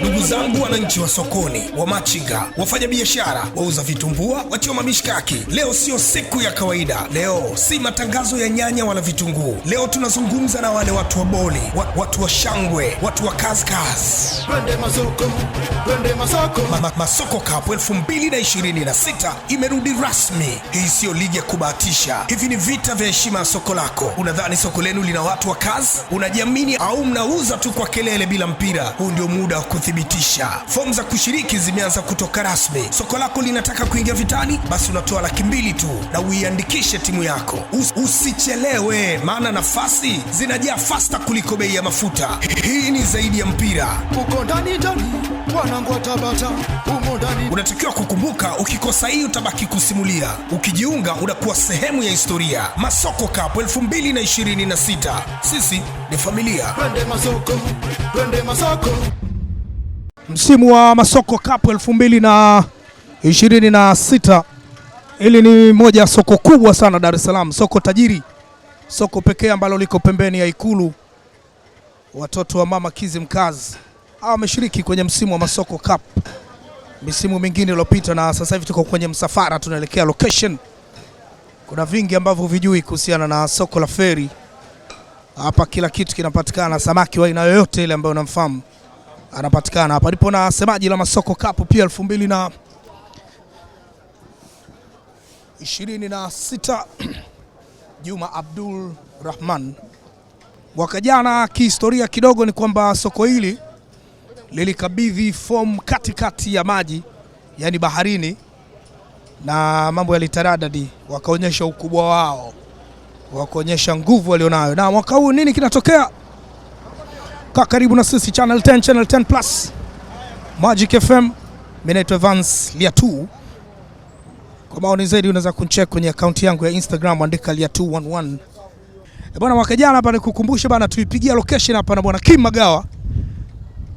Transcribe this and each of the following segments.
Ndugu zangu wananchi wa sokoni, wa machinga, wafanya biashara, wauza vitumbua, wachoma mishkaki, leo sio siku ya kawaida. Leo si matangazo ya nyanya wala vitunguu. Leo tunazungumza na wale watu wa boli, watu wa shangwe, watu wa kazi. Twende masoko, twende masoko. Masoko Cup 2026 imerudi rasmi. Hii sio ligi ya kubahatisha. Hivi ni vita vya heshima ya soko lako. Unadhani soko lenu lina watu wa kazi? Unajiamini au mnauza tu kwa kelele bila mpira? Huu ndio muda wa kuthibitisha. Fomu za kushiriki zimeanza kutoka rasmi. Soko lako linataka kuingia vitani? Basi unatoa $200 tu na uiandikishe timu yako. Usichelewe, maana nafasi zinajaa fasta kuliko bei ya mafuta. Hii ni zaidi ya mpira. Uko ndani ndani, wanangu Tabata, umo ndani. Unatakiwa kukumbuka, ukikosa hii utabaki kusimulia. Ukijiunga unakuwa sehemu ya historia. Masoko Cup 2026. Sisi ni familia. Twende masoko, twende masoko. Msimu wa Masoko Cup 2026. Hili ni moja soko kubwa sana Dar es Salaam, soko tajiri, soko pekee ambalo liko pembeni ya Ikulu. Watoto wa Mama Kizimkazi hao wameshiriki kwenye msimu wa Masoko Cup misimu mingine iliyopita, na sasa hivi tuko kwenye msafara tunaelekea location. Kuna vingi ambavyo vijui kuhusiana na soko la Feri. Hapa kila kitu kinapatikana, samaki wa aina yoyote ile ambayo unamfahamu anapatikana hapa. Ndipo na semaji la Masoko Cup pia 2026 Juma Abdul Rahman. Mwaka jana kihistoria kidogo ni kwamba soko hili lilikabidhi fomu katikati ya maji, yani baharini, na mambo yalitaradadi, wakaonyesha ukubwa wao, wakaonyesha nguvu walionayo. Na mwaka huu nini kinatokea? Kaa karibu na sisi Channel 10, Channel 10 Plus, Magic FM. Mimi naitwa Evans Liatu. Kwa maoni zaidi unaweza kuncheck kwenye akaunti yangu ya Instagram, andika Liatu11. Bwana, mwaka jana hapa nikukumbusha bwana, tuipigia location hapa na bwana Kim Magawa.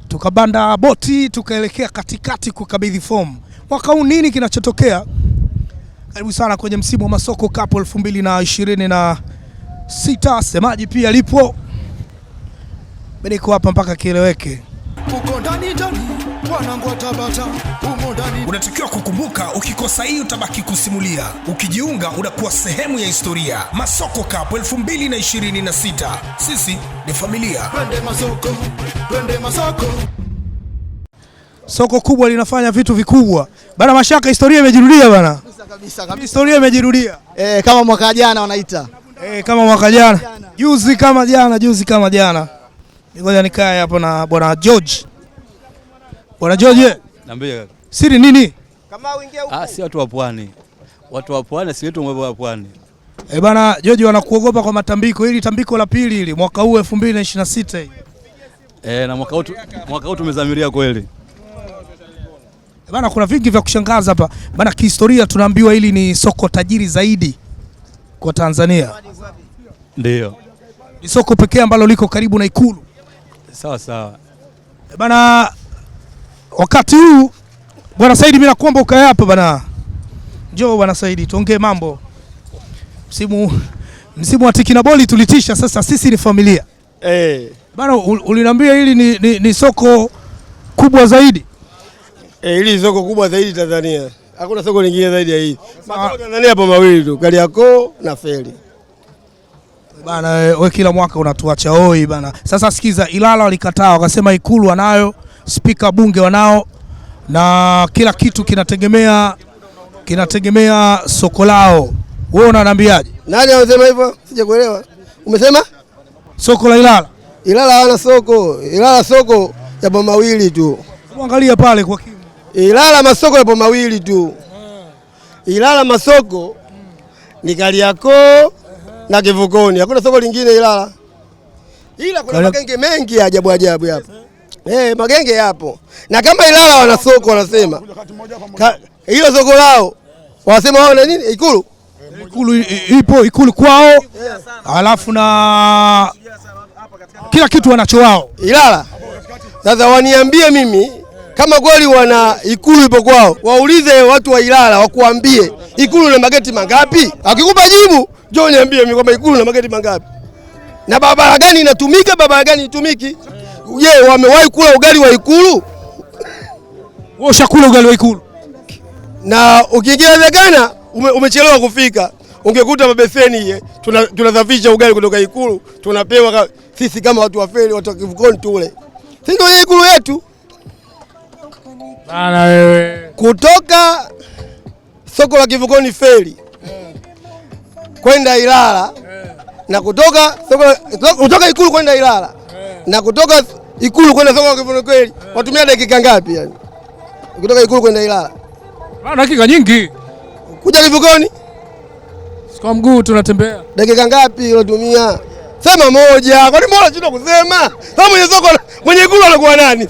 Tukabanda boti tukaelekea katikati kukabidhi fomu. Mwaka huu nini kinachotokea? Karibu sana kwenye msimu wa Masoko Cup 2026. Semaji pia lipo. Mimi niko hapa mpaka kieleweke. Uko ndani ndani, wanangu Tabata, umo ndani. Unatakiwa kukumbuka, ukikosa hii utabaki kusimulia. Ukijiunga unakuwa sehemu ya historia. Masoko Cup 2026. Sisi ni familia. Twende masoko, twende masoko. Soko kubwa linafanya vitu vikubwa. Bana Mashaka, historia imejirudia bana. Kabisa. Historia imejirudia. Kama mwaka jana wanaita. Kama mwaka jana. Juzi kama jana. Ngoja nikae hapo na bwana George. Bwana George, niambie kaka. Siri nini? Kama uingia huko. Si watu wa pwani. Watu wa pwani si wetu wa pwani. Bana George, wanakuogopa kwa matambiko. Hili tambiko la pili hili mwaka huu 2026 hii. Na mwaka huu tumezamiria kweli. Bana, kuna vingi vya kushangaza hapa. Bana, kihistoria tunaambiwa hili ni soko tajiri zaidi kwa Tanzania. Ndio. Ni soko pekee ambalo liko karibu na Ikulu. Sawa. Bana, wakati huu bwana Saidi, mimi nakuomba ukae hapa bana. Njoo bwana Saidi, tuongee mambo. Msimu wa tiki na boli tulitisha, sasa sisi ni familia. Bana, uliniambia hili ni soko kubwa zaidi. Hili soko kubwa zaidi Tanzania. Hakuna soko lingine zaidi ya hili. Masoko Tanzania hapo mawili tu, Kariakoo na Feri. Bana, wewe kila mwaka unatuacha hoi bana. Sasa sikiza, Ilala walikataa, wakasema Ikulu wanayo, spika bunge wanao, na kila kitu kinategemea soko lao. Wewe unaniambiaje? Nani anasema hivyo? Sijakuelewa. Umesema? Soko la Ilala. Ilala hawana soko. Ilala soko yapo mawili tu. Angalia pale kwa Kim. Ilala masoko yapo mawili tu. Ilala masoko ni Kariakoo na Kivukoni. Hakuna soko lingine Ilala. Ila kuna magenge mengi ajabu hapo. Magenge yapo. Na kama Ilala wana soko wanasema. Hilo soko lao wanasema wao na nini? Ikulu. Ipo Ikulu kwao. Alafu na kila kitu wanacho wao. Ilala. Sasa waniambie mimi kama kweli wana Ikulu ipo kwao, waulize watu wa Ilala wakuambie Ikulu na mageti mangapi? Akikupa jibu, njoo niambie mimi kwamba Ikulu na mageti mangapi. Na barabara gani inatumika, barabara gani itumiki? Je, wamewahi kula ugali wa Ikulu? Wewe ushakula ugali wa Ikulu? Na ukiingia umechelewa kufika, ungekuta mabeseni tunadhafisha ugali kutoka Ikulu, tunapewa sisi kama watu wa feri, watu wa Kivukoni tule. Sisi ndio Ikulu yetu. Bana wewe. Kutoka soko la Kivukoni feri kwenda Ilala na kutoka Ikulu kwenda Ilala na kutoka Ikulu kwenda soko la Kivukoni kweli watumia dakika ngapi yani? Kutoka Ikulu kwenda Ilala. Bana dakika nyingi. Kuja Kivukoni kwa mguu tunatembea. Dakika ngapi unatumia? Sema moja. Kwani mbona unashindwa kusema? Kama mwenye soko mwenye Ikulu anakuwa nani?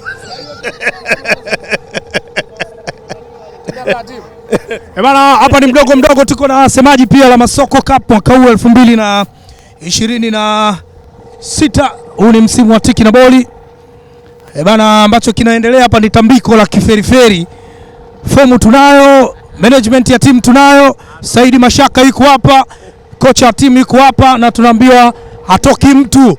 Bana hapa ni mdogo tuko na semaji pia la Masoko Cup mwaka huu 2026. Huu ni msimu wa tiki na boli. Bana ambacho kinaendelea hapa ni tambiko la kiferiferi. Fomu tunayo, management ya timu tunayo, Saidi Mashaka yuko hapa, kocha wa timu yuko hapa na tunaambiwa hatoki mtu.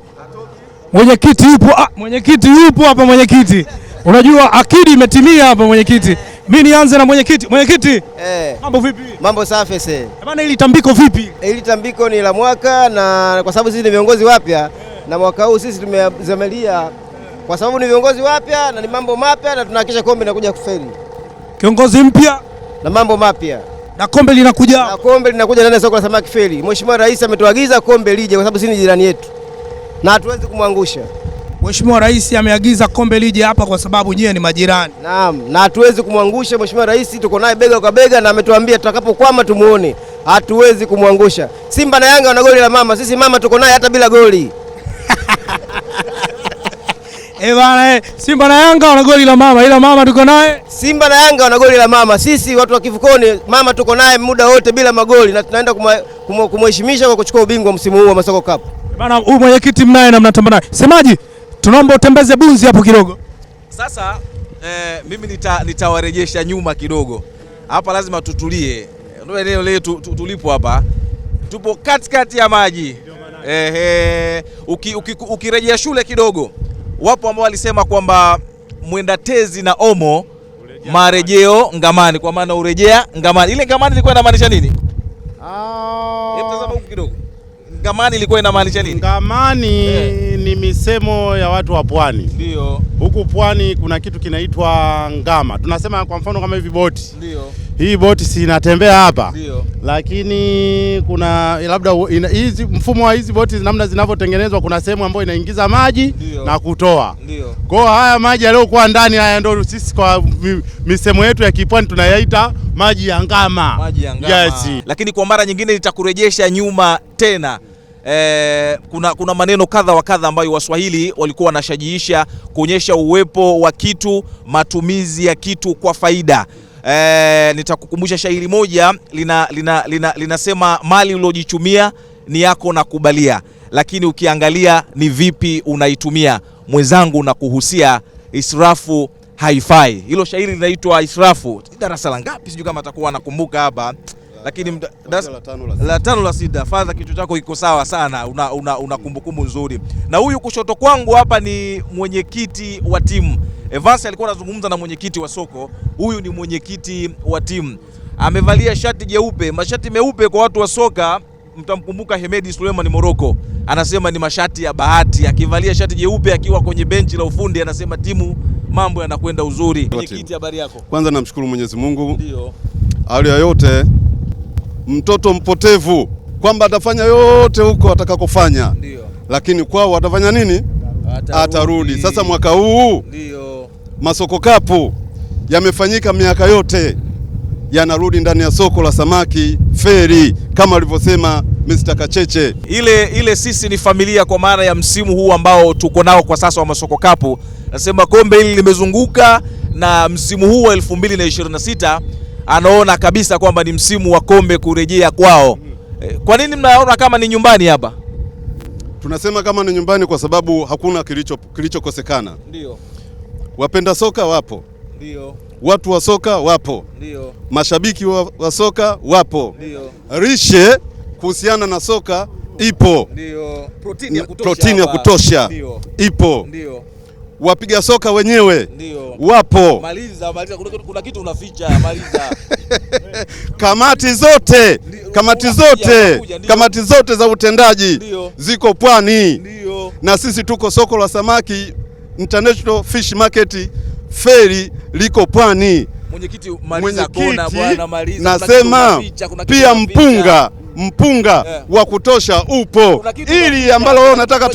Mwenyekiti yupo, mwenyekiti yupo hapa mwenyekiti. Unajua akidi imetimia hapa mwenyekiti. Mimi nianze na mwenyekiti. Mwenyekiti, mambo vipi? Mambo safi sasa. Bana hili tambiko vipi? Hili tambiko ni la mwaka, na kwa sababu sisi ni viongozi wapya na mwaka huu sisi tumezamilia kwa sababu ni viongozi wapya na ni mambo mapya na tunahakikisha kombe linakuja kufeli. Kiongozi mpya na mambo mapya. Na kombe linakuja. Na kombe linakuja ndani ya soko la samaki feri. Mheshimiwa Rais ametuagiza kombe lije kwa sababu sisi ni jirani yetu. Na hatuwezi kumwangusha. Mheshimiwa Rais ameagiza kombe lije hapa kwa sababu nyie ni majirani. Naam, na hatuwezi kumwangusha Mheshimiwa Rais, tuko naye bega kwa bega na ametuambia tutakapokwama tumuone. Hatuwezi kumwangusha. Simba na Yanga wana goli la mama, sisi mama tuko naye hata bila goli. Bana Simba na Yanga wana goli la mama, ila mama tuko naye. Simba na Yanga wana goli la mama, sisi watu wa Kivukoni mama tuko naye muda wote bila magoli na tunaenda kumheshimisha kwa kuchukua ubingwa msimu huu wa Masoko Cup. Bana huyu mwenyekiti mnaye na mnatamba naye. Semaji, tunaomba utembeze bunzi hapo kidogo. Sasa mimi nitawarejesha nyuma kidogo. Hapa lazima tutulie. Ndio eneo letu tulipo hapa. Tupo katikati ya maji. Ukirejea shule kidogo, wapo ambao walisema kwamba mwenda tezi na omo marejeo ngamani, kwa maana urejea ngamani. Ile ngamani ilikuwa inamaanisha nini? Hebu tazama huku kidogo. Ngamani ilikuwa inamaanisha nini? Ngamani ni misemo ya watu wa pwani. Ndio. Huku pwani kuna kitu kinaitwa ngama. Tunasema kwa mfano kama hivi boti. Ndio. Hii boti si inatembea hapa. Ndio. Lakini kuna labda hizi mfumo wa hizi boti namna zinavyotengenezwa, kuna sehemu ambayo inaingiza maji na kutoa. Ndio. Kwa haya maji yaliyokuwa ndani haya ndio sisi kwa misemo yetu ya kipwani tunayaita maji ya ngama. Maji ya ngama. Yes. Lakini kwa mara nyingine nitakurejesha nyuma tena. Kuna maneno kadha wa kadha ambayo Waswahili walikuwa wanashajiisha kuonyesha uwepo wa kitu, matumizi ya kitu kwa faida. Nitakukumbusha shairi moja linasema mali ulojichumia ni yako na kubalia, lakini ukiangalia ni vipi unaitumia. Mwenzangu na kuhusia israfu haifai. Hilo shairi linaitwa Israfu. Darasa la ngapi sijui kama atakuwa anakumbuka hapa. Lakini la 5 la 6. Fadha kichwa chako iko sawa sana, una kumbukumbu nzuri. Na huyu kushoto kwangu hapa ni mwenyekiti wa timu. Evans alikuwa anazungumza na mwenyekiti wa soko. Huyu ni mwenyekiti wa timu. Amevalia shati jeupe. Mashati meupe kwa watu wa soka mtamkumbuka Hemedi Suleiman Moroko. Anasema ni mashati ya bahati. Akivalia shati jeupe akiwa kwenye benchi la ufundi anasema timu mambo yanakwenda uzuri. Mwenyekiti, habari yako? Kwanza namshukuru Mwenyezi Mungu. Ndio. Awali ya yote mtoto mpotevu kwamba atafanya yote huko atakakofanya. Ndio. Lakini kwao atafanya nini? Atarudi. Sasa mwaka huu ndio Masoko Cup yamefanyika miaka yote, yanarudi ndani ya soko la samaki feri kama alivyosema Mr. Kacheche. Ile sisi ni familia kwa maana ya msimu huu ambao tuko nao kwa sasa wa Masoko Cup. Nasema kombe hili limezunguka na msimu huu wa 2026 anaona kabisa kwamba ni msimu wa kombe kurejea kwao. Kwa nini mnaona kama ni nyumbani hapa? Tunasema kama ni nyumbani kwa sababu hakuna kilichokosekana. Ndio. Wapenda soka wapo. Ndio. Watu wa soka wapo. Ndio. Mashabiki wa soka wapo. Ndio. Rishe kuhusiana na soka Ipo. Ndio. Protini ya kutosha. Ndio. Ipo. Ndio. Wapiga soka wenyewe ndio wapo. Maliza, kuna kitu unaficha, maliza. Kamati zote za utendaji ziko Pwani. Na sisi tuko soko la samaki International Fish Market Feri liko Pwani. Mwenyekiti, maliza kona bwana, maliza. Nasema pia mpunga wa kutosha upo. Hili ambalo unataka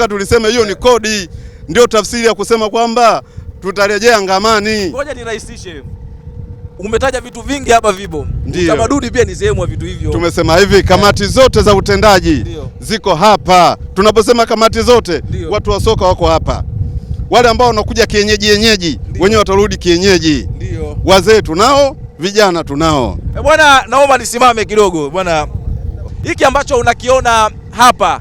tuliseme, hiyo ni kodi. Ndio tafsiri ya kusema kwamba tutarejea ngamani. Ngoja nirahisishe. Umetaja vitu vingi hapa vipo. Utamaduni pia ni sehemu ya vitu hivyo. Tumesema hivi, kamati zote za utendaji ziko hapa. Tunaposema kamati zote, watu wa soka wako hapa. Wale ambao wanakuja kienyeji wenyewe watarudi kienyeji. Wazee tunao, vijana tunao. Bwana, naomba nisimame kidogo bwana. Hiki ambacho unakiona hapa,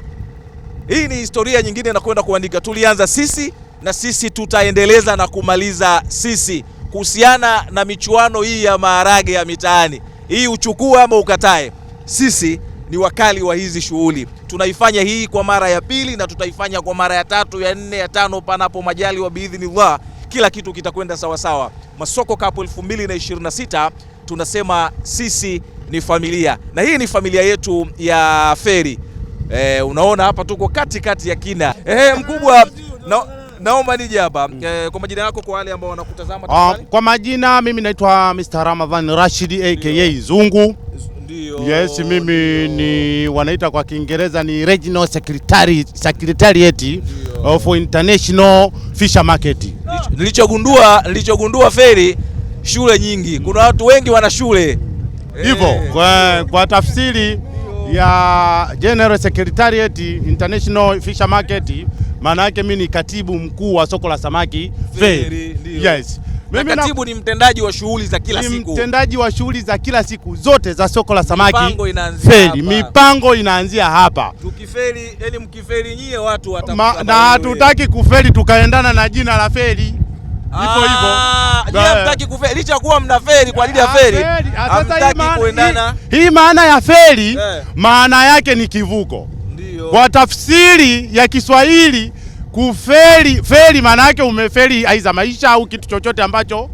hii ni historia nyingine na kwenda kuandika. Tulianza sisi na sisi tutaendeleza na kumaliza sisi, kuhusiana na michuano hii ya maharage ya mitaani. Hii uchukue ama ukatae, sisi ni wakali wa hizi shughuli. Tunaifanya hii kwa mara ya pili na tutaifanya kwa mara ya 3, ya 4, ya 5 panapo majali wa biidhnillah. Kila kitu kitakwenda sawa sawa. Masoko Cup 2026 tunasema sisi ni familia, na hii ni familia yetu ya Feri. Unaona hapa tuko katikati ya kina. Mkubwa, naomba nije hapa. Kwa majina yako kwa wale ambao wanakutazama tafadhali. Kwa majina mimi naitwa Mr. Ramadhan Rashid aka Zungu. Yes, mimi ni wanaita kwa Kiingereza ni Regional Secretariat of International Fish Market. Nilichogundua Feri, shule nyingi. Kuna watu wengi wana shule. Hivyo kwa tafsiri ya General Secretariat International Fish Market, maana yake mimi ni katibu mkuu wa soko la samaki Feri. Yes. Mimi katibu ni mtendaji wa shughuli za kila siku. Mtendaji wa shughuli za kila siku zote za soko la samaki Feri. Mipango inaanzia hapa. Tukiferi, yani mkiferi nyie watu watafuta. Na hatutaki kuferi tukaendana na jina la Feri. Ipo hivyo. Nyie hamtaki kuferi licha kuwa mna Feri kwa ajili ya Feri. Hamtaki kuendana. Hii maana ya Feri, maana yake ni kivuko. Ndio. Kwa tafsiri ya Kiswahili, feri maana yake umeferi aiza maisha au kitu chochote ambacho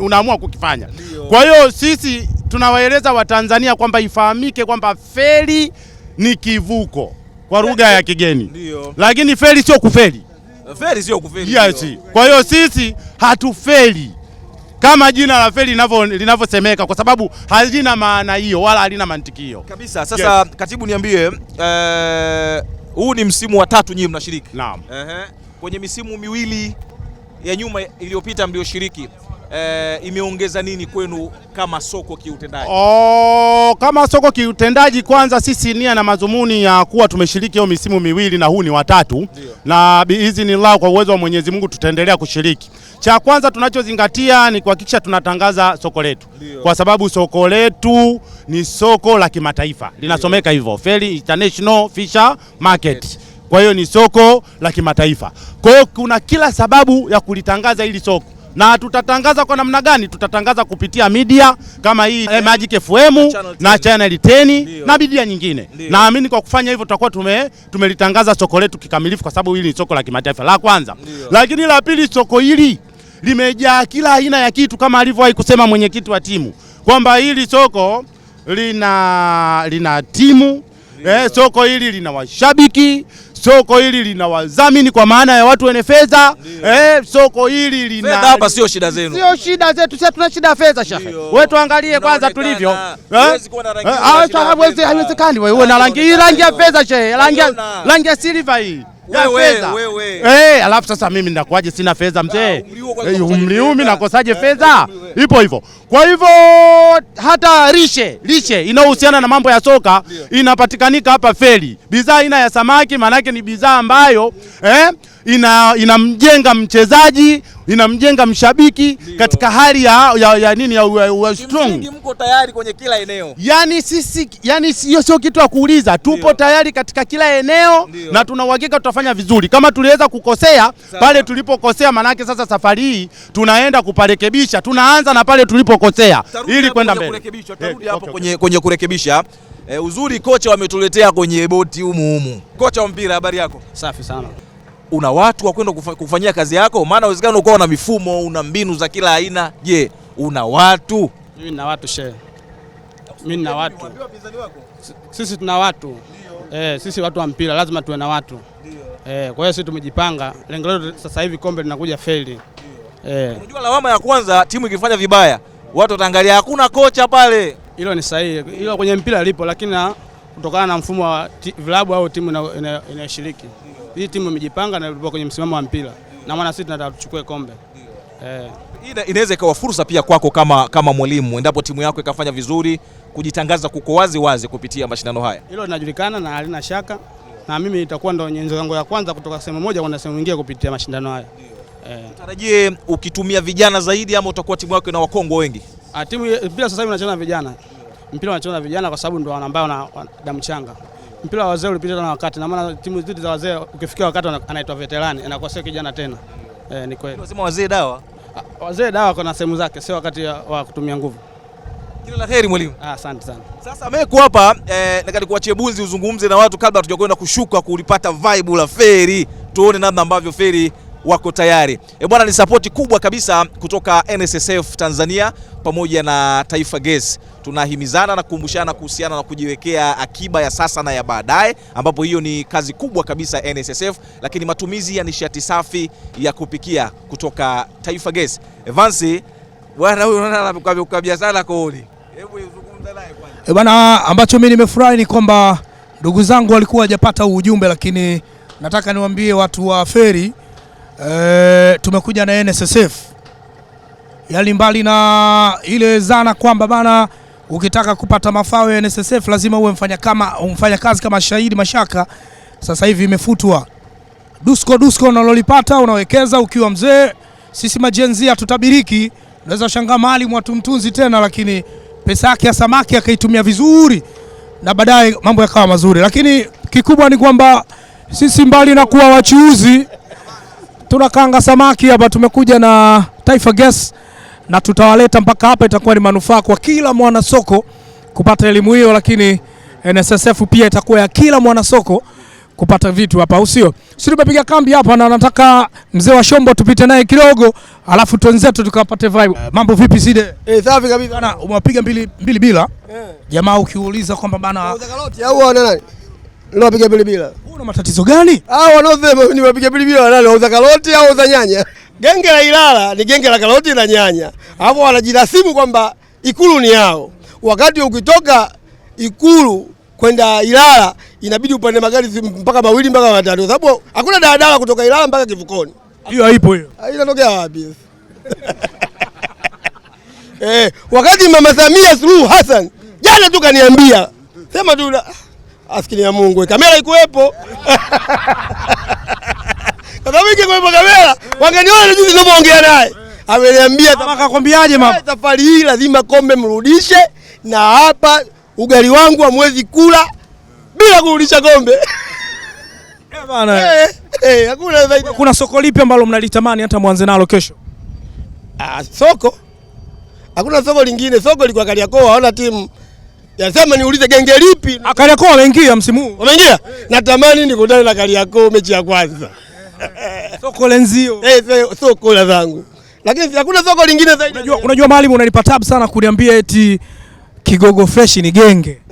unaamua kukifanya. Kwa hiyo sisi tunawaeleza Watanzania kwamba ifahamike kwamba feri ni kivuko kwa lugha ya kigeni. Lakini feri sio kuferi. Feri sio kuferi. Yes. Kwa hiyo sisi hatuferi kama jina la feri linavyosemeka, kwa sababu halina maana hiyo wala halina mantiki hiyo kabisa. Sasa katibu, niambie, huu ni msimu wa 3 nyinyi mnashiriki. Naam. Kwenye misimu miwili ya nyuma iliyopita mlioshiriki, imeongeza nini kwenu kama soko kiutendaji? Kama soko kiutendaji, kwanza sisi nia na madhumuni ya kuwa tumeshiriki hiyo misimu miwili na huu ni wa 3, na biidhnillah kwa uwezo wa Mwenyezi Mungu tutaendelea kushiriki. Cha kwanza tunachozingatia ni kuhakikisha tunatangaza soko letu. Kwa sababu soko letu ni soko la kimataifa. Linasomeka hivyo, Feri International Fish Market. Kwa hiyo ni soko la kimataifa. Kwa hiyo kuna kila sababu ya kulitangaza hili soko. Na tutatangaza kwa namna gani? Tutatangaza kupitia media kama hii Magic FM na Channel 10 na media nyingine. Naamini kwa kufanya hivyo tutakuwa tumelitangaza soko letu kikamilifu, kwa sababu hili ni soko la kimataifa, la kwanza. Lakini la pili, soko hili limejaa kila aina ya kitu kama alivyowahi kusema mwenyekiti wa timu kwamba hili soko lina timu, soko hili lina washabiki, soko hili lina wadhamini kwa maana ya watu wenye fedha, soko hili lina fedha. Hapa sio shida zenu. Sio shida zetu, sisi tuna shida ya fedha shekhe. Wewe tuangalie kwanza tulivyo. Haiwezekani wewe uwe na rangi ya fedha shekhe, rangi ya silver hii. Wewe. Alafu sasa mimi ninakuaje sina fedha mzee? Umliumi nakosaje fedha? Ipo hivyo. Kwa hivyo hata lishe inayohusiana na mambo ya soka inapatikanika hapa Feri. Bidhaa aina ya samaki, maana yake ni bidhaa ambayo inamjenga mchezaji, inamjenga mshabiki katika hali ya nini ya strong. Mko tayari kwenye kila eneo. Yani sio kitu ya kuuliza, tupo tayari katika kila eneo. Na tuna uhakika tutafanya vizuri. Kama tuliweza kukosea pale tulipokosea, maana yake sasa safari hii tunaenda kuparekebisha. Tunaanza na pale tulipokosea ili kwenda mbele. Tarudi hapo kwenye kurekebisha. Uzuri kocha wametuletea kwenye boti humu. Kocha wa mpira, habari yako? Safi sana. Una watu wa kwenda kufanyia kazi yako? Maana uwezekano ukawa na mifumo, una mbinu za kila aina. Je, una watu? Mimi na watu shehe. Mimi na watu. Sisi tuna watu. Sisi watu wa mpira lazima tuwe na watu. Kwa hiyo sisi tumejipanga. Lengo letu sasa hivi kombe linakuja faili. Unajua lawama ya kwanza timu ikifanya vibaya, watu wataangalia hakuna kocha pale. Hilo ni sahihi. Hilo kwenye mpira lipo, lakini kutokana na mfumo wa vilabu au timu inayoshiriki. Hii timu imejipanga na ipo kwenye msimamo wa mpira. Na maana sisi tunataka tuchukue kombe. Inaweza ikawa fursa pia kwako kama mwalimu endapo timu yako ikafanya vizuri, kujitangaza kuko wazi kupitia mashindano haya. Hilo linajulikana na halina shaka, na mimi itakuwa ndo nyenzo yangu ya kwanza kutoka sehemu moja kwenda sehemu nyingine kupitia mashindano haya. Tarajie ukitumia vijana zaidi ama utakuwa timu yako ina wakongwe wengi? Timu mpira sasa hivi inacheza vijana. Mpira unacheza vijana kwa sababu ndio ambao wana damu changa. Mpira wa wazee ulipita na wakati, na maana timu zote za wazee ukifikia wakati anaitwa veterani, anakuwa sio kijana tena. Ni kweli. Unasema wazee dawa? Wazee dawa kuna sehemu zake, sio wakati wa kutumia nguvu. Kila la heri mwalimu. Asante sana. Sasa meko hapa nataka nikuachie bunzi uzungumze na watu kabla hatujakwenda kushuka kulipata vibe la Feri. Tuone namna ambavyo Feri wako tayari. Bwana, ni support kubwa kabisa kutoka NSSF Tanzania pamoja na Taifa Gas. Tunahimizana na kukumbushana kuhusiana na kujiwekea akiba ya sasa na ya baadaye, ambapo hiyo ni kazi kubwa kabisa NSSF, lakini matumizi ya nishati safi ya kupikia kutoka Taifa Gas. Evansi, bwana huyu unaona kabia sana kooni. Hebu uzungumza naye kwanza. Bwana, ambacho mimi nimefurahi ni kwamba ndugu zangu walikuwa hajapata ujumbe, lakini nataka niwaambie watu wa Feri tumekuja na NSSF. Yali mbali na ile zana kwamba bana ukitaka kupata mafao ya NSSF lazima uwe mfanya kazi kama Shahidi Mashaka. Sasa hivi imefutwa. Dusko unalolipata unawekeza ukiwa mzee. Sisi majenzi hatutabiriki. Unaweza shangaa mali watu mtunzi tena, lakini pesa yake ya samaki akaitumia vizuri na baadaye mambo yakawa mazuri. Lakini kikubwa ni kwamba sisi mbali na kuwa wachuuzi tunakanga samaki hapa, tumekuja na Taifa Gas na tutawaleta mpaka hapa. Itakuwa ni manufaa kwa kila mwana soko kupata elimu hiyo, lakini NSSF pia itakuwa ya kila mwana soko kupata vitu hapa, usio. Sisi tumepiga kambi hapa na nataka mzee wa Shombo tupite naye kidogo, alafu tuenzetu tukapate vibe. Mambo vipi Side? Safi kabisa. Bana, umepiga mbili bila. Jamaa ukiuliza kwamba bana uzakaloti au wana nani? Unapiga bila. Una matatizo gani? Wanaosema ni wapiga bila wanani, wauza karoti au wauza nyanya? Genge la Ilala ni genge la karoti na nyanya. Hapo wanajirasimu kwamba Ikulu ni yao. Wakati ukitoka Ikulu kwenda Ilala inabidi upande magari mpaka mawili mpaka matatu, sababu hakuna daladala kutoka Ilala mpaka Kivukoni. Hiyo haipo hiyo. Inatokea wapi? Wakati Mama Samia Suluhu Hassan jana tu kaniambia, sema tu askini ya Mungu, kamera ikuwepo. Kama mimi kwa kamera, wangeniona juzi ninapoongea naye. Ameniambia akakwambiaje mama? Safari hii lazima kombe mrudishe, na hapa ugali wangu hamwezi kula bila kurudisha kombe. Bana. Hakuna zaidi. Kuna soko lipi ambalo mnalitamani hata mwanze nalo kesho? Soko? Hakuna soko lingine, soko liko Kariakoo, haona timu. Yasema niulize genge lipi? Kariakoo wameingia msimu huu. Wameingia? Natamani nikutane na Kariakoo mechi ya kwanza. Soko lenzio. Soko la zangu. Lakini hakuna soko lingine zaidi. Unajua mwalimu, unanipa tabu sana kuniambia eti Kigogo Fresh ni genge.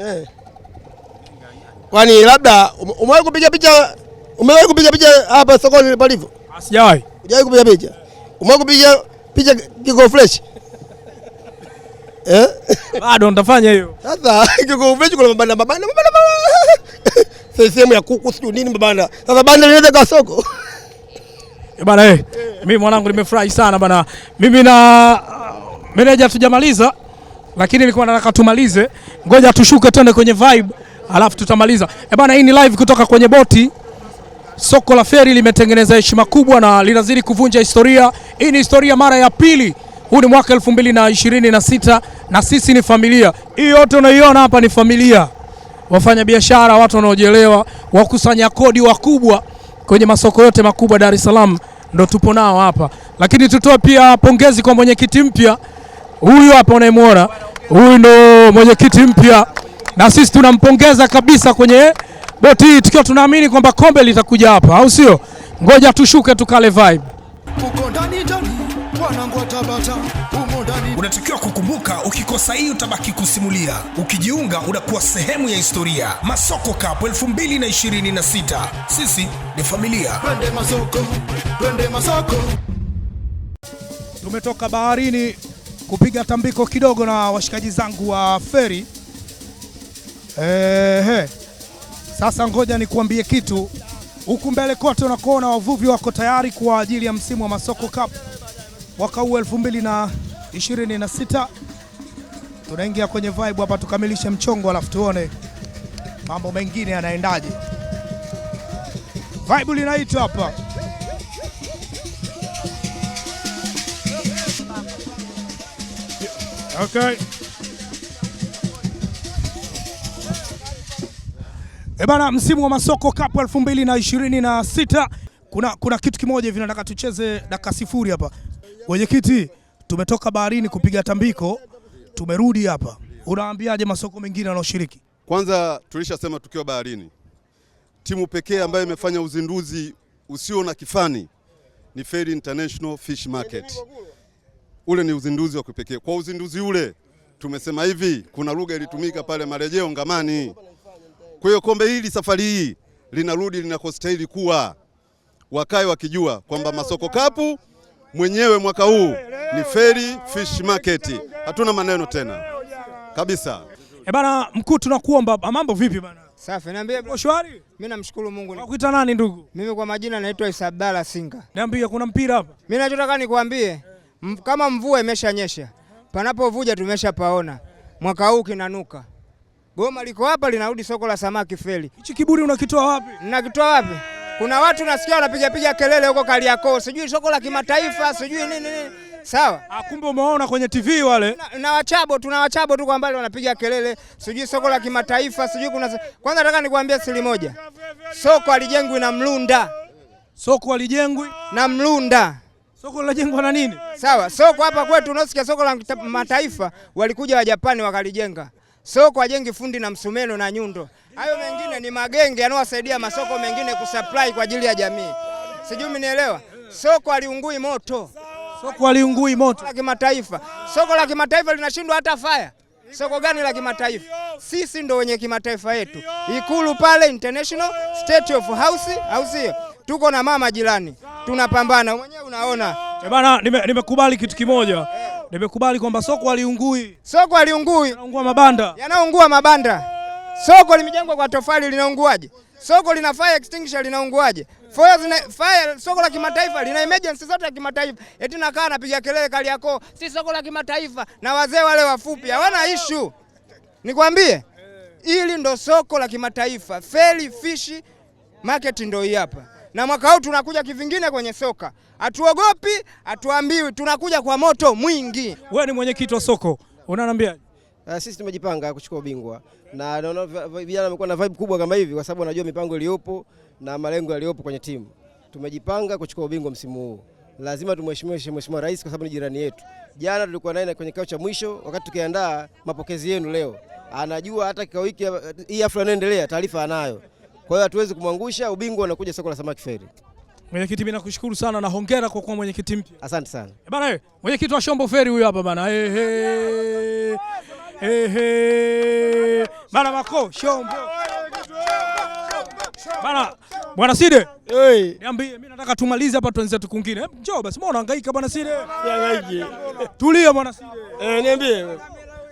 Kwani labda umewahi kupiga picha? Umewahi kupiga picha hapa sokoni palivyo? Sijawahi. Hujawahi kupiga picha? Umewahi kupiga picha Kigogo Fresh? Bado nitafanya hiyo. Sasa Kigogo Fresh kuna mabanda. Sehemu ya kuku sio nini mabanda. Sasa banda linaweza kwa soko. Bana mimi mwanangu nimefurahi sana bana. Mimi na meneja tujamaliza, lakini nilikuwa nataka tumalize. Ngoja tushuke twende kwenye vibe, alafu tutamaliza. Bana, hii ni live kutoka kwenye boti. Soko la Feri limetengeneza heshima kubwa na linazidi kuvunja historia. Hii ni historia mara ya pili. Huu ni mwaka 2026 na sisi ni familia. Hii yote unaiona hapa ni familia. Wafanya biashara, watu wanaojielewa, wakusanya kodi wakubwa kwenye masoko yote makubwa Dar es Salaam ndo tupo nao hapa. Lakini tutoe pia pongezi kwa mwenyekiti mpya. Huyu hapa unayemwona, huyu ndo mwenyekiti mpya na sisi tunampongeza kabisa kwenye boti hii, tukiwa tunaamini kwamba kombe litakuja hapa, au sio? Ngoja tushuke tukale vibe. Unatakiwa kukumbuka, ukikosa hii utabaki kusimulia. Ukijiunga unakuwa sehemu ya historia. Masoko Cup 2026. Sisi ni familia. Twende Masoko, twende Masoko. Tumetoka baharini kupiga tambiko kidogo na washikaji zangu wa feri. Sasa ngoja nikuambie kitu. Huku mbele kote unakoona wavuvi wako tayari kwa ajili ya msimu wa Masoko Cup mwaka huu 2026. Tunaingia kwenye vibe hapa tukamilishe mchongo, alafu tuone mambo mengine yanaendaje. Vibe linaitwa hapa. Okay. Bana, msimu wa Masoko Cup 2026 kuna kitu kimoja hivi nataka tucheze dakika sifuri hapa. Mwenyekiti, tumetoka baharini kupiga tambiko, tumerudi hapa. Unaambiaje masoko mengine wanaoshiriki? Kwanza tulishasema tukiwa baharini, timu pekee ambayo imefanya uzinduzi usio na kifani ni Feri International Fish Market. Ule ni uzinduzi wa kipekee. Kwa uzinduzi ule tumesema hivi, kuna lugha ilitumika pale, marejeo ngamani. Kwa hiyo kombe hili safari hii linarudi linakostahili kuwa, wakae wakijua kwamba Masoko Cup mwenyewe mwaka huu ni Feri Fish Market. Hatuna maneno tena kabisa. Bana mkuu, tunakuomba, mambo vipi bana? Safi, niambie bro. Shwari? Mimi namshukuru Mungu. Unakuita nani ndugu? Mimi kwa majina naitwa Isa Abdalla Singa. Niambie, kuna mpira hapa? Mimi nachotaka nikwambie, kama mvua imeshanyesha, panapovuja tumeshapaona. Mwaka huu kinanuka. Goma liko hapa linarudi soko la samaki Feri. Hichi kiburi unakitoa wapi? Ninakitoa wapi? Kuna watu nasikia wanapiga kelele huko Kariakoo, sijui soko la kimataifa, sijui nini. Sawa? Kumbe umeona kwenye TV wale. Tunawachabo tu kwa mbali wanapiga kelele, sijui soko la kimataifa, sijui kuna. Kwanza nataka nikwambie siri moja. Soko alijengwi na mlunda. Soko alijengwi na mlunda. Soko linajengwa na nini? Sawa, soko hapa kwetu unasikia soko la mataifa walikuja wa Japani wakalijenga. Soko ajengi fundi na msumeno na nyundo. Hayo mengine ni magenge yanayowasaidia masoko mengine kusupply kwa ajili ya jamii. Sijui mnielewa. Soko aliungui moto. Soko aliungui moto. La kimataifa. Soko la kimataifa linashindwa hata fire. Soko gani la kimataifa? Sisi ndo wenye kimataifa yetu. Ikulu pale International State of House, au sio? Tuko na mama jirani. Tunapambana. Mwenyewe unaona. Bana, nimekubali kitu kimoja. Nimekubali kwamba soko aliungui. Soko aliungui. Yanaungua mabanda. Yanaungua mabanda. Soko limejengwa kwa tofali linaunguaje? Soko lina fire extinguisher linaunguaje? Fire soko la kimataifa lina emergency zote ya kimataifa. Eti nakaa napiga kelele Kariakoo, si soko la kimataifa, na wazee wale wafupi hawana issue. Nikwambie, hili ndo soko la kimataifa. Feri Fish Market ndo hii hapa. Na mwaka huu tunakuja kivingine kwenye soka. Hatuogopi, hatuambiwi, tunakuja kwa moto mwingi. Wewe ni mwenyekiti wa soko, unaniambia? Sisi tumejipanga kuchukua ubingwa na naona vijana wamekuwa na vibe kubwa kama hivi kwa sababu wanajua mipango iliyopo na malengo yaliyopo kwenye timu. Tumejipanga kuchukua ubingwa msimu huu. Lazima tumheshimiwe Mheshimiwa Rais kwa sababu ni jirani yetu. Jana tulikuwa naye kwenye kikao cha mwisho wakati tukiandaa mapokezi yenu leo. Anajua hata kikao hiki hii hafla inaendelea, taarifa anayo. Kwa hiyo hatuwezi kumwangusha, ubingwa unakuja soko la samaki Feri. Mwenyekiti, mimi nakushukuru sana na hongera kwa kuwa mwenyekiti mpya. Asante sana. Bana, mwenyekiti wa Shombo Feri huyu hapa bana. Bana Mako Shombo. Bana, Bwana Side. Niambie, mimi nataka tumalize hapa tuanze tukungine. Njoo basi, mbona unahangaika bwana Side? Sihangaiki. Tulia bwana Side. Niambie.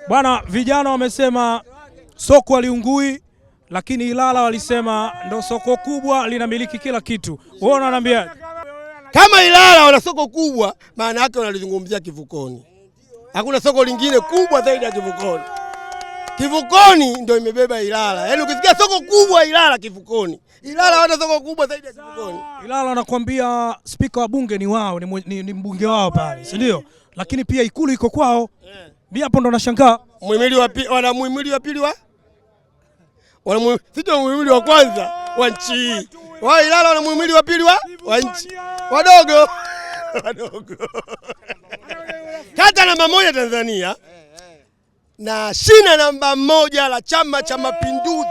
Bwana, vijana wamesema soko aliungui, lakini Ilala walisema ndo soko kubwa linamiliki kila kitu. Wewe unaniambia? Kama Ilala wana soko kubwa, maana yake wanalizungumzia Kivukoni. Hakuna soko lingine kubwa zaidi ya Kivukoni. Kivukoni ndio imebeba Ilala. Yaani ukisikia soko kubwa Ilala Kivukoni. Ilala wana soko kubwa zaidi ya Kivukoni. Ilala anakuambia spika wa bunge ni wao, ni mbunge wao pale, si ndio? Lakini pia ikulu iko kwao. Mimi hapo ndo nashangaa. Muhimili wa pili, wana muhimili wa pili sio muhimili wa kwanza wa nchi. Wao Ilala wana muhimili wa pili wa nchi. Wadogo. Kata namba 1 Tanzania. na shina namba 1 la Chama cha Mapinduzi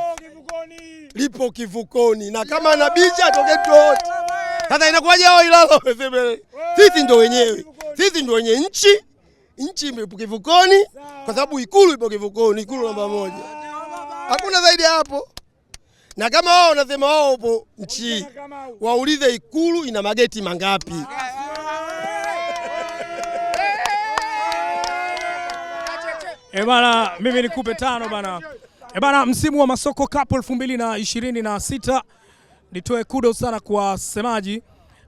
lipo Kivukoni, na kama anabisha atoke wote. Sasa inakuwaje hao Ilala? Sisi ndio wenyewe, sisi ndio wenye nchi ipo Kivukoni, kwa sababu Ikulu ipo Kivukoni, Ikulu namba 1. Hakuna zaidi hapo. Na kama wao wanasema wao upo nchi, waulize Ikulu ina mageti mangapi? Bana, mimi nikupe 5 bana. Bana, msimu wa Masoko Cup 2026 nitoe kudos sana kwa semaji,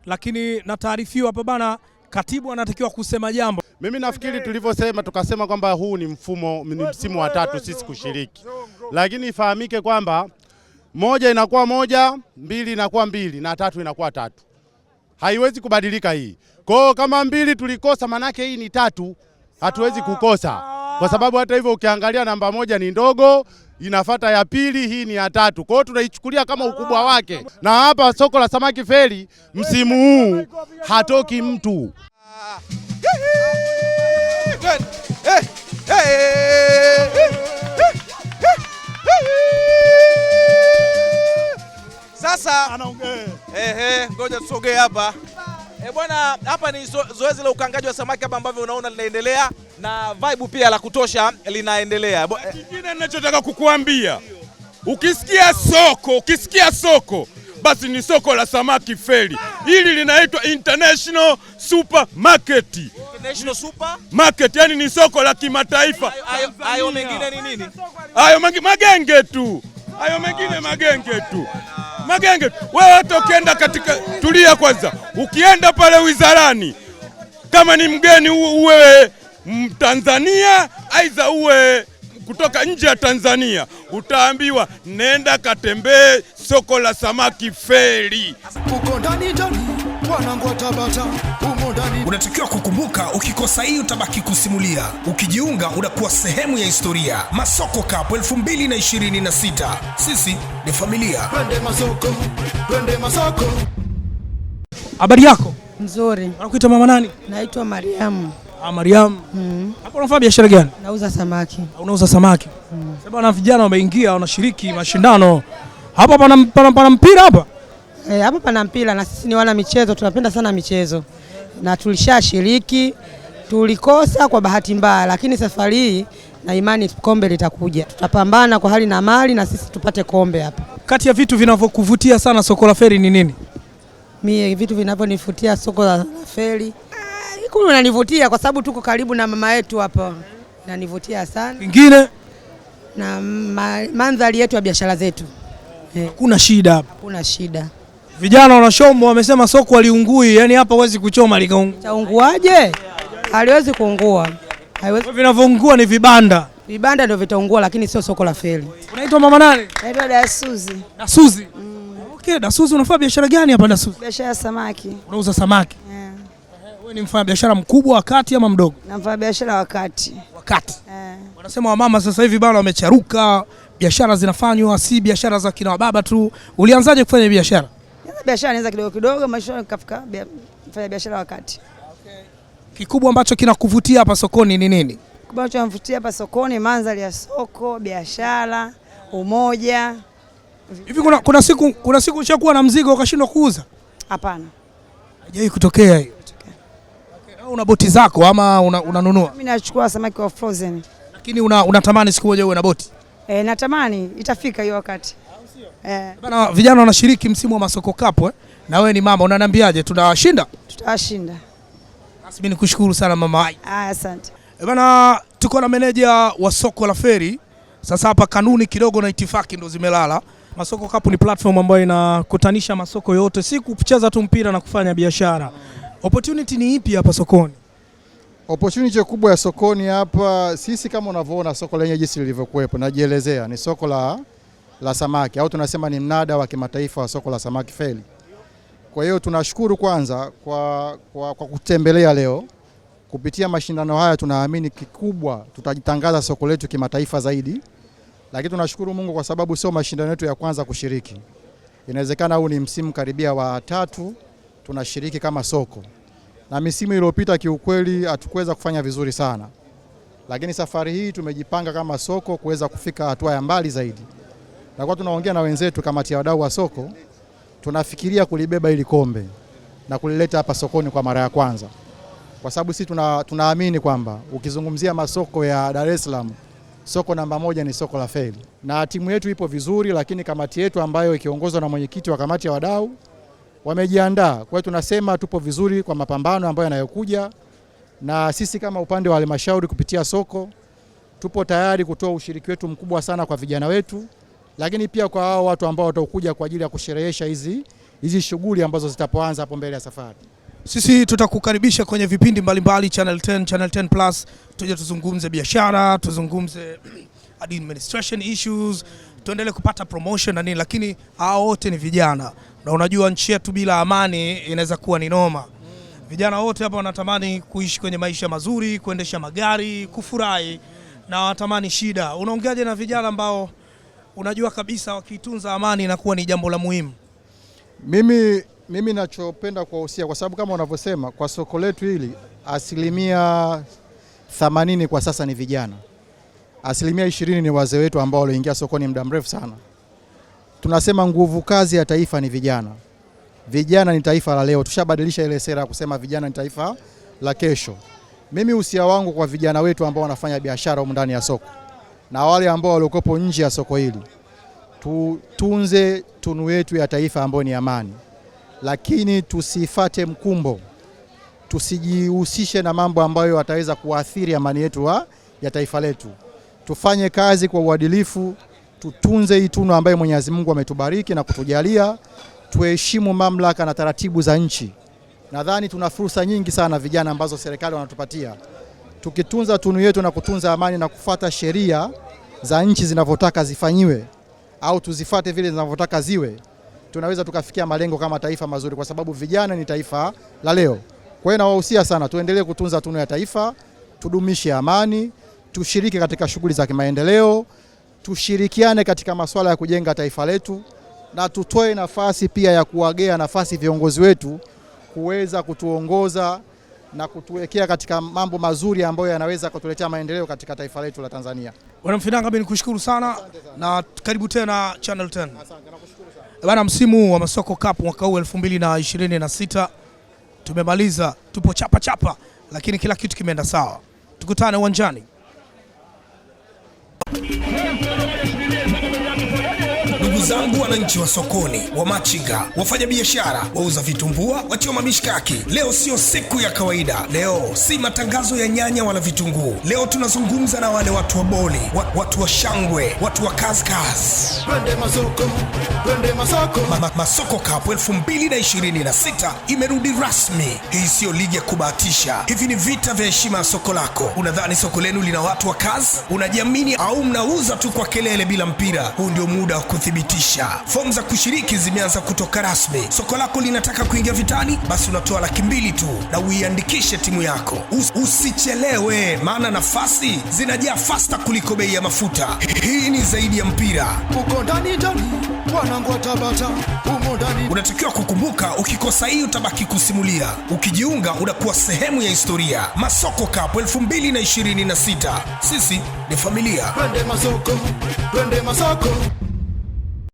lakini na taarifiwa hapa bana, katibu anatakiwa kusema jambo. Mimi nafikiri tulivyosema tukasema kwamba huu ni msimu wa 3 sisi kushiriki, lakini ifahamike kwamba 1 inakuwa 1, 2 inakuwa 2 na 3 inakuwa 3. Haiwezi kubadilika hii. Kwa hiyo kama 2 tulikosa, manake hii ni 3, hatuwezi kukosa. Kwa sababu hata hivyo ukiangalia namba 1 ni ndogo, inafuata ya 2, hii ni ya 3. Kwa hiyo tunaichukulia kama ukubwa wake. Na hapa soko la samaki Feri msimu huu hatoki mtu. Sasa ngoja tusogee hapa. Bwana, hapa ni zoezi la ukangaji wa samaki hapa ambavyo unaona linaendelea na vibe pia la kutosha linaendelea. Kingine ninachotaka kukuambia, ukisikia soko basi ni soko la samaki Feri. Hili linaitwa International Supermarket. International Supermarket, yani ni soko la kimataifa. Hayo mengine ni nini? Hayo magenge tu. Hayo mengine magenge tu. Magenge. Wewe hata ukienda tulia kwanza. Ukienda pale wizarani, kama ni mgeni uwe Mtanzania aidha uwe kutoka nje ya Tanzania, utaambiwa nenda katembee soko la samaki Feri. Unatakiwa kukumbuka, ukikosa hii utabaki kusimulia. Ukijiunga unakuwa sehemu ya historia. Masoko Cup 2026. Sisi ni familia. Twende Masoko. Habari yako? Nzuri. Unakuita mama nani? Naitwa Mariamu. Mariamu. Hapo unafanya biashara gani? Nauza samaki. Unauza samaki? Sababu na vijana wameingia wanashiriki mashindano. Hapa pana mpira hapa? Hapa pana mpira na sisi ni wana michezo, tunapenda sana michezo. Na tulishashiriki, tulikosa kwa bahati mbaya, lakini safari hii na imani kombe litakuja. Tutapambana kwa hali na mali na sisi tupate kombe hapa. Kati ya vitu vinavyokuvutia sana soko la Feri ni nini? Mimi vitu vinavyonivutia soko la Feri, Ikulu inanivutia kwa sababu tuko karibu na mama yetu hapa. Inanivutia sana. Kingine na mandhari yetu ya biashara zetu. Kuna shida hapa. Kuna shida. Vijana wanashomwa wamesema soko waliungui, yani hapa huwezi kuchoma likaungua. Chaunguaje? Haliwezi kuungua. Haiwezi. Vinavyoungua ni vibanda. Vibanda ndio vitaungua, lakini sio soko la Feri. Unaitwa mama nani? Naitwa Dasuzi. Dasuzi? Okay, Dasuzi, unafanya biashara gani hapa Dasuzi? Biashara ya samaki. Unauza samaki? Wewe ni mfanya biashara mkubwa wa kati ama mdogo? Nafanya biashara wa kati. Wa kati. Wanasema wamama sasa hivi bana wamecharuka, biashara zinafanywa si biashara za kina baba tu. Ulianzaje kufanya biashara? Biashara nianza kidogo kidogo, maisha nikafika kufanya biashara wa kati. Kikubwa ambacho kinakuvutia hapa sokoni ni nini? Kikubwa ambacho kinavutia hapa sokoni mandhari ya soko, biashara, umoja. Hivi kuna siku ushakuwa na mzigo ukashindwa kuuza? Hapana. Haijawahi kutokea hiyo. Okay. Una boti zako ama unanunua? Mimi nachukua samaki wa frozen. Lakini unatamani siku moja uwe na boti? Natamani itafika hiyo wakati. Bana, vijana wanashiriki msimu wa Masoko Cup na wewe ni mama, unaniambiaje tutawashinda? Tutawashinda. Basi mimi nikushukuru sana mama. Asante. Bana, tuko na meneja wa soko la Feri. Sasa hapa kanuni kidogo na itifaki ndo zimelala. Masoko Cup ni platform ambayo inakutanisha masoko yote, si kucheza tu mpira na kufanya biashara. Opportunity ni ipi hapa sokoni? Opportunity kubwa ya sokoni hapa, sisi kama unavyoona soko lenye jinsi lilivyokuepo, najielezea ni soko la samaki au tunasema ni mnada wa kimataifa wa soko la samaki Feri. Kwa hiyo tunashukuru kwanza kwa kutembelea leo. Kupitia mashindano haya tunaamini kikubwa tutajitangaza soko letu kimataifa zaidi. Lakini tunashukuru Mungu kwa sababu sio mashindano yetu ya kwanza kushiriki. Inawezekana huu ni msimu karibia wa 3 tunashiriki kama soko. Na misimu iliyopita kiukweli hatukuweza kufanya vizuri sana. lakini safari hii tumejipanga kama soko kuweza kufika hatua ya mbali zaidi. Na kwa tunaongea na wenzetu kamati ya wadau wa soko, tunafikiria kulibeba ili kombe na kulileta hapa sokoni kwa mara ya kwanza. Kwa sababu sisi tunaamini kwamba ukizungumzia masoko ya Dar es Salaam, soko namba 1 ni soko la Feli. Na timu yetu ipo vizuri, lakini kamati yetu ambayo ikiongozwa na mwenyekiti wa kamati ya wadau wamejiandaa. Kwa hiyo tunasema tupo vizuri kwa mapambano ambayo yanayokuja, na sisi kama upande wa halmashauri kupitia soko tupo tayari kutoa ushiriki wetu mkubwa sana kwa vijana wetu, lakini pia kwa hao watu ambao watakuja kwa ajili ya kusherehesha hizi shughuli ambazo zitapoanza hapo mbele ya safari. Sisi tutakukaribisha kwenye vipindi mbalimbali Channel 10, Channel 10 Plus, tuje tuzungumze biashara, tuzungumze administration issues, tuendelee kupata promotion na nini, lakini hao wote ni vijana. Na unajua nchi yetu bila amani inaweza kuwa ni noma. Vijana wote hapa wanatamani kuishi kwenye maisha mazuri, kuendesha magari, kufurahi, na wanatamani shida. Unaongeaje na vijana ambao unajua kabisa wakitunza amani inakuwa ni jambo la muhimu? Mimi nachopenda kuwahusia, kwa sababu kama unavyosema kwa soko letu hili 80% kwa sasa ni vijana. 20% ni wazee wetu ambao walioingia sokoni muda mrefu sana. Tunasema nguvu kazi ya taifa ni vijana. Vijana ni taifa la leo. Tushabadilisha ile sera ya kusema vijana ni taifa la kesho. Mimi usia wangu kwa vijana wetu ambao wanafanya biashara humu ndani ya soko na wale ambao walikopo nje ya soko hili, tutunze tunu yetu ya taifa ambayo ni amani, lakini tusifate mkumbo, tusijihusishe na mambo ambayo yataweza kuathiri amani yetu ya taifa letu. Tufanye kazi kwa uadilifu, tutunze hii tunu ambayo Mwenyezi Mungu ametubariki na kutujalia, tuheshimu mamlaka na taratibu za nchi. Nadhani tuna fursa nyingi sana vijana ambazo serikali wanatupatia. Tukitunza tunu yetu na kutunza amani na kufuata sheria za nchi zinavyotaka zifanyiwe au tuzifate vile zinavyotaka ziwe, tunaweza tukafikia malengo kama taifa mazuri, kwa sababu vijana ni taifa la leo. Kwa hiyo nawahusia sana tuendelee kutunza tunu ya taifa, tudumishe amani, tushiriki katika shughuli za kimaendeleo, tushirikiane katika masuala ya kujenga taifa letu, na tutoe nafasi pia ya kuwagea nafasi viongozi wetu kuweza kutuongoza na kutuwekea katika mambo mazuri ambayo yanaweza kutuletea maendeleo katika taifa letu la Tanzania. Bwana Mfinanga, mimi nikushukuru sana na karibu tena Channel 10. Asante, nakushukuru sana. Bwana, msimu wa Masoko Cup mwaka huu 2026 tumemaliza, tupo chapa, lakini kila kitu kimeenda sawa. Tukutane uwanjani. Ndugu zangu wananchi wa sokoni, wa machinga, wafanya biashara, wauza vitumbua, wachoma mishkaki, leo sio siku ya kawaida. Leo si matangazo ya nyanya wala vitunguu. Leo tunazungumza na wale watu wa boli, watu wa shangwe, watu wa kazi. Twende masoko, twende masoko. Masoko Cup 2026 imerudi rasmi. Hii sio ligi ya kubahatisha. Hivi ni vita vya heshima ya soko lako. Unadhani soko lenu lina watu wa kazi? Unajiamini au mnauza tu kwa kelele bila mpira? Huu ndio muda wa kuthibitisha. Fomu za kushiriki zimeanza kutoka rasmi. Soko lako linataka kuingia vitani? Basi unatoa $200 tu na uiandikishe timu yako. Usichelewe, maana nafasi zinajaa fasta kuliko bei ya mafuta. Hii ni zaidi ya mpira. Uko ndani wanangu wa Tabata, umo ndani. Unatakiwa kukumbuka, ukikosa hii utabaki kusimulia. Ukijiunga unakuwa sehemu ya historia. Masoko Cup 2026. Sisi ni familia. Twende masoko, twende masoko.